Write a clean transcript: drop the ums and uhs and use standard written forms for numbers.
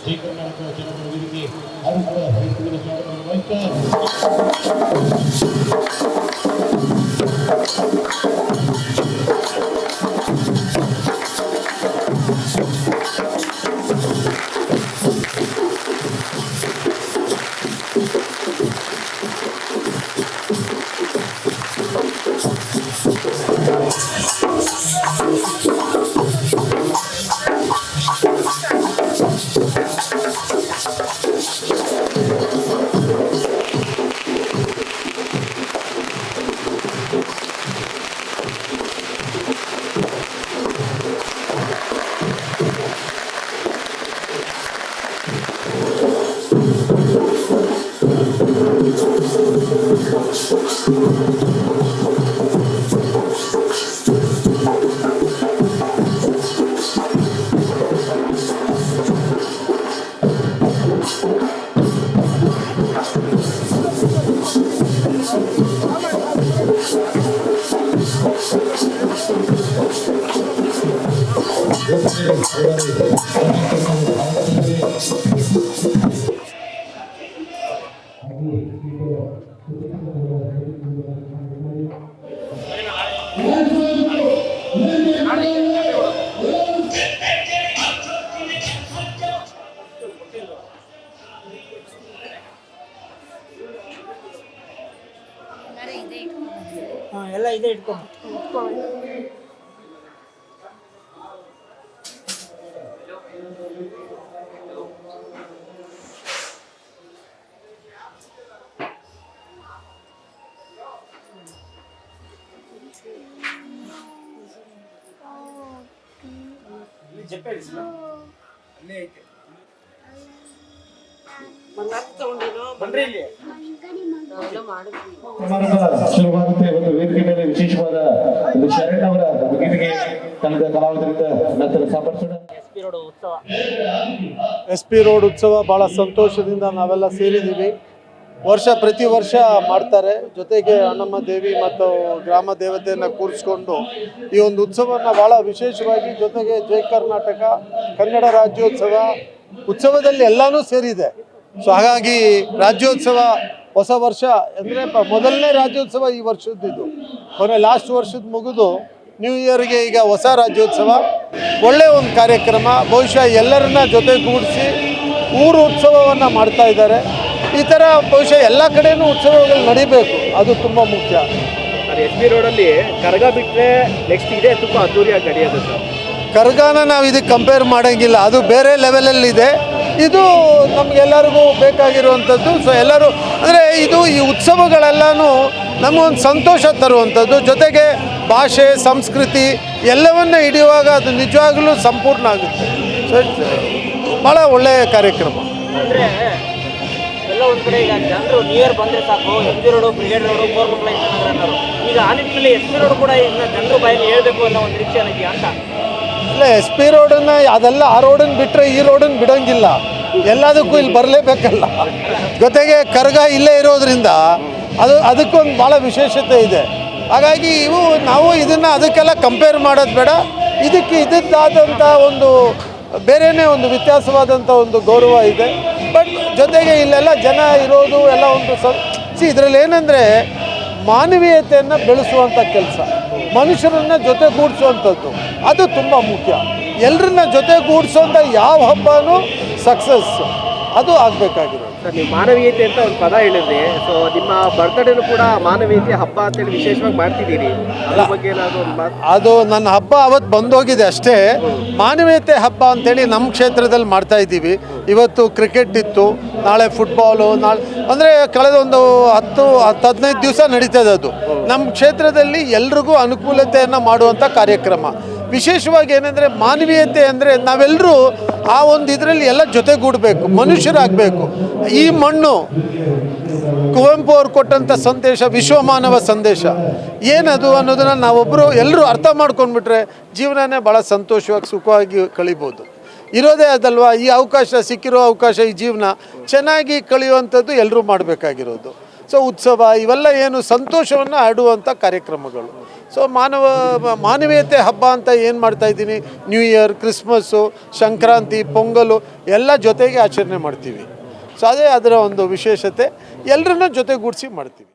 ಜೈ ಕರ್ನಾಟಕ ಜನಪದ ವೇದಿಕೆ ಹಾಗೂ ಕೂಡ ಹೈಸ್ಕೂಲಿನ ಸ್ವಾಗತವನ್ನು ವಹಿಸ್ತಾ ಎಲ್ಲ ಇದೆ ಇಟ್ಕೊ ಶುರುವಾಗುತ್ತೆ. ಒಂದು ವೇದಿಕೆ ಮೇಲೆ ವಿಶೇಷವಾದ ಒಂದು ಶರಣ್ ಅವರ ಗೀತೆಗೆ ಕನ್ನಡ ಕಲಾವಿದರಿಂದ ನಂತರ ಸಾಪಡಿಸೋಣ. SP ರೋಡ್ ಉತ್ಸವ ಭಾಳ ಸಂತೋಷದಿಂದ ನಾವೆಲ್ಲ ಸೇರಿದ್ದೀವಿ. ಪ್ರತಿ ವರ್ಷ ಮಾಡ್ತಾರೆ. ಜೊತೆಗೆ ಅಣ್ಣಮ್ಮ ದೇವಿ ಮತ್ತು ಗ್ರಾಮ ದೇವತೆಯನ್ನು ಕೂರಿಸ್ಕೊಂಡು ಈ ಒಂದು ಉತ್ಸವವನ್ನು ಭಾಳ ವಿಶೇಷವಾಗಿ, ಜೊತೆಗೆ ಜೈ ಕರ್ನಾಟಕ ಕನ್ನಡ ರಾಜ್ಯೋತ್ಸವ ಉತ್ಸವದಲ್ಲಿ ಎಲ್ಲನೂ ಸೇರಿದೆ. ಸೊ ಹಾಗಾಗಿ ರಾಜ್ಯೋತ್ಸವ ಹೊಸ ವರ್ಷ ಅಂದರೆ ಮೊದಲನೇ ರಾಜ್ಯೋತ್ಸವ ಈ ವರ್ಷದ್ದು, ಲಾಸ್ಟ್ ವರ್ಷದ ಮುಗಿದು ನ್ಯೂ ಇಯರ್ಗೆ ಈಗ ಹೊಸ ರಾಜ್ಯೋತ್ಸವ. ಒಳ್ಳೆಯ ಒಂದು ಕಾರ್ಯಕ್ರಮ. ಬಹುಶಃ ಎಲ್ಲರನ್ನ ಜೊತೆಗೂಡಿಸಿ ಊರು ಉತ್ಸವವನ್ನು ಮಾಡ್ತಾ ಇದ್ದಾರೆ. ಈ ಥರ ಬಹುಶಃ ಎಲ್ಲ ಕಡೆಯೂ ಉತ್ಸವಗಳು ನಡಿಬೇಕು, ಅದು ತುಂಬ ಮುಖ್ಯ. SP ರೋಡಲ್ಲಿ ಕರಗ ಬಿಟ್ಟರೆ ನೆಕ್ಸ್ಟ್ ಇದೆ ತುಂಬ ಅದ್ದೂರಿಯಾಗಿ ನಡೆಯೋದು ಸರ್. ಕರಗಾನ ನಾವು ಇದಕ್ಕೆ ಕಂಪೇರ್ ಮಾಡೋಂಗಿಲ್ಲ, ಅದು ಬೇರೆ ಲೆವೆಲಲ್ಲಿದೆ. ಇದು ನಮಗೆಲ್ಲರಿಗೂ ಬೇಕಾಗಿರುವಂಥದ್ದು. ಸೊ ಎಲ್ಲರೂ ಅಂದರೆ ಈ ಉತ್ಸವಗಳೆಲ್ಲನೂ ನಮಗೊಂದು ಸಂತೋಷ ತರುವಂಥದ್ದು. ಜೊತೆಗೆ ಭಾಷೆ ಸಂಸ್ಕೃತಿ ಎಲ್ಲವನ್ನ ಹಿಡಿಯುವಾಗ ಅದು ನಿಜವಾಗಲೂ ಸಂಪೂರ್ಣ ಆಗುತ್ತೆ. ಸೊ ಭಾಳ ಒಳ್ಳೆಯ ಕಾರ್ಯಕ್ರಮ. ಅಂದರೆ ಎಲ್ಲ ಒಂದು ಕಡೆ ಈಗ ಜನರು ನ್ಯೂ ಇಯರ್ ಬಂದರೆ ಸಾಕು MP road, brigade road, Koramangala ಅನ್ನೋರು. ಈಗ ಆ ನಿಟ್ಟಿನಲ್ಲಿ SP ರೋಡ್ ಕೂಡ ಈಗ ಜನರು ಬಾಯಲ್ಲಿ ಹೇಳ್ಬೇಕು ಅನ್ನೋ ಒಂದು ನಿರೀಕ್ಷೆ ಇದೆಯಾ ಅಂತ. ಇಲ್ಲ, SP ರೋಡನ್ನು ಅದೆಲ್ಲ ಆ ರೋಡನ್ನು ಬಿಟ್ಟರೆ ಈ ರೋಡನ್ನು ಬಿಡೋಂಗಿಲ್ಲ. ಎಲ್ಲದಕ್ಕೂ ಇಲ್ಲಿ ಬರಲೇಬೇಕಲ್ಲ. ಜೊತೆಗೆ ಕರಗ ಇಲ್ಲೇ ಇರೋದ್ರಿಂದ ಅದಕ್ಕೊಂದು ಭಾಳ ವಿಶೇಷತೆ ಇದೆ. ಹಾಗಾಗಿ ನಾವು ಇದನ್ನು ಅದಕ್ಕೆಲ್ಲ ಕಂಪೇರ್ ಮಾಡೋದು ಬೇಡ. ಇದದ್ದಾದಂಥ ಒಂದು ಬೇರೆಯೇ ಒಂದು ವ್ಯತ್ಯಾಸವಾದಂಥ ಒಂದು ಗೌರವ ಇದೆ. ಬಟ್ ಜೊತೆಗೆ ಇಲ್ಲೆಲ್ಲ ಜನ ಇರೋದು ಎಲ್ಲ ಒಂದು ಇದರಲ್ಲಿ ಏನಂದರೆ ಮಾನವೀಯತೆಯನ್ನು ಬೆಳೆಸುವಂಥ ಕೆಲಸ, ಮನುಷ್ಯರನ್ನು ಜೊತೆಗೂಡಿಸುವಂಥದ್ದು, ಅದು ತುಂಬ ಮುಖ್ಯ. ಎಲ್ಲರನ್ನ ಜೊತೆಗೂಡಿಸೋಂಥ ಯಾವ ಹಬ್ಬನೂ ಸಕ್ಸಸ್ ಅದು ಆಗಬೇಕಾಗಿರೋದು. ಸರ್, ನೀವು ಮಾನವೀಯತೆ ಅಂತ ಒಂದು ಪದ ಹೇಳಿದ್ರಿ. ಸೊ ನಿಮ್ಮ ಬರ್ತ್ಡೇನು ಕೂಡ ಮಾನವೀಯತೆ ಹಬ್ಬ ಅಂತೇಳಿ ವಿಶೇಷವಾಗಿ ಮಾಡ್ತಿದ್ದೀರಿ. ಅದ್ರ ಬಗ್ಗೆ ಏನಾದರೂ ಒಂದು ಮಾತು? ಅದು ನನ್ನ ಹಬ್ಬ ಅವತ್ತು ಬಂದೋಗಿದೆ ಅಷ್ಟೇ. ಮಾನವೀಯತೆ ಹಬ್ಬ ಅಂತೇಳಿ ನಮ್ಮ ಕ್ಷೇತ್ರದಲ್ಲಿ ಮಾಡ್ತಾ ಇದ್ದೀವಿ. ಇವತ್ತು ಕ್ರಿಕೆಟ್ ಇತ್ತು, ನಾಳೆ ಫುಟ್ಬಾಲು, ನಾಳೆ ಅಂದರೆ ಕಳೆದ ಒಂದು 10-15 ದಿವಸ ನಡೀತದೆ. ಅದು ನಮ್ಮ ಕ್ಷೇತ್ರದಲ್ಲಿ ಎಲ್ರಿಗೂ ಅನುಕೂಲತೆಯನ್ನು ಮಾಡುವಂಥ ಕಾರ್ಯಕ್ರಮ. ವಿಶೇಷವಾಗಿ ಏನಂದರೆ ಮಾನವೀಯತೆ ಅಂದರೆ ನಾವೆಲ್ಲರೂ ಆ ಒಂದು ಇದರಲ್ಲಿ ಎಲ್ಲ ಜೊತೆಗೂಡಬೇಕು, ಮನುಷ್ಯರಾಗಬೇಕು. ಈ ಮಣ್ಣು ಕುವೆಂಪು ಅವ್ರು ಕೊಟ್ಟಂಥ ಸಂದೇಶ, ವಿಶ್ವಮಾನವ ಸಂದೇಶ ಏನದು ಅನ್ನೋದನ್ನು ನಾವೊಬ್ಬರು ಎಲ್ಲರೂ ಅರ್ಥ ಮಾಡ್ಕೊಂಡ್ಬಿಟ್ರೆ ಜೀವನನೇ ಭಾಳ ಸಂತೋಷವಾಗಿ ಸುಖವಾಗಿ ಕಳಿಬೋದು. ಇರೋದೇ ಅದಲ್ವಾ ಈ ಅವಕಾಶ, ಸಿಕ್ಕಿರೋ ಅವಕಾಶ, ಈ ಜೀವನ ಚೆನ್ನಾಗಿ ಕಳೆಯುವಂಥದ್ದು ಎಲ್ಲರೂ ಮಾಡಬೇಕಾಗಿರೋದು. ಸೊ ಉತ್ಸವ ಇವೆಲ್ಲ ಏನು ಸಂತೋಷವನ್ನು ಆಡುವಂಥ ಕಾರ್ಯಕ್ರಮಗಳು. ಸೊ ಮಾನವೀಯತೆ ಹಬ್ಬ ಅಂತ ಏನು ಮಾಡ್ತಾ ಇದ್ದೀನಿ, new year, Christmas, Sankranti, pongal ಎಲ್ಲ ಜೊತೆಗೆ ಆಚರಣೆ ಮಾಡ್ತೀವಿ. ಸೊ ಅದೇ ಅದರ ಒಂದು ವಿಶೇಷತೆ, ಎಲ್ಲರನ್ನ ಜೊತೆಗೂಡಿಸಿ ಮಾಡ್ತೀವಿ.